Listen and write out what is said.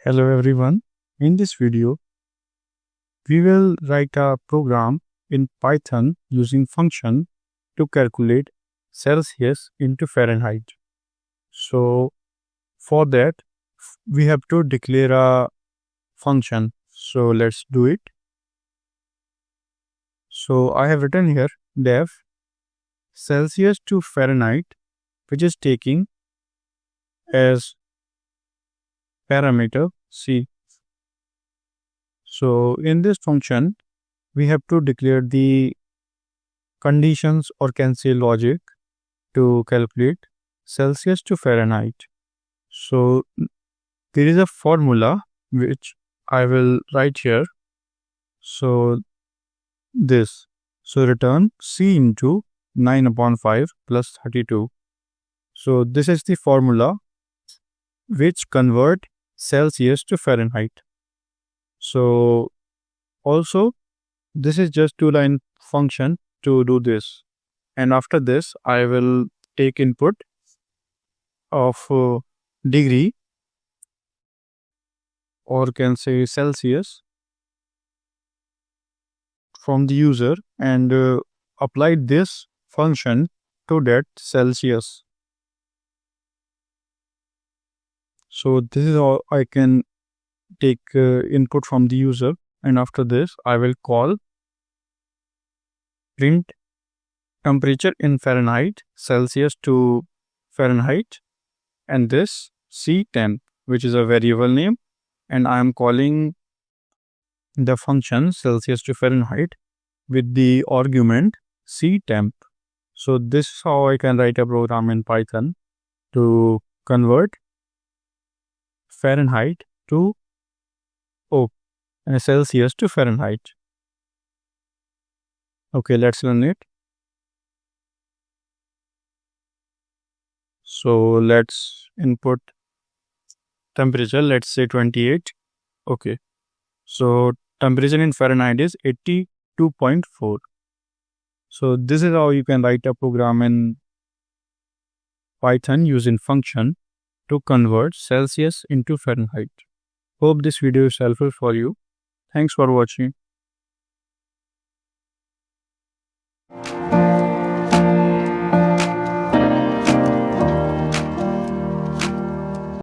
Hello everyone. In this video, we will write a program in Python using function to calculate Celsius into Fahrenheit. So for that, we have to declare a function. So let's do it. So I have written here def Celsius to Fahrenheit, which is taking as parameter C. So in this function, we have to declare the conditions or can say logic to calculate Celsius to Fahrenheit. So there is a formula which I will write here. So this. So return C into 9 upon 5 plus 32. So this is the formula which convert Celsius to Fahrenheit. So also this is just two-line function to do this. And after this, I will take input of degree or can say Celsius from the user and apply this function to that Celsius. So this is how I can take input from the user, and after this I will call print temperature in Fahrenheit, Celsius to Fahrenheit, and this C temp, which is a variable name, and I am calling the function Celsius to Fahrenheit with the argument C temp. So this is how I can write a program in Python to convert Fahrenheit to Celsius to Fahrenheit. Okay, let's run it. So let's input temperature, let's say 28. Okay, so temperature in Fahrenheit is 82.4. So this is how you can write a program in Python using function to convert Celsius into Fahrenheit. Hope this video is helpful for you. Thanks for watching.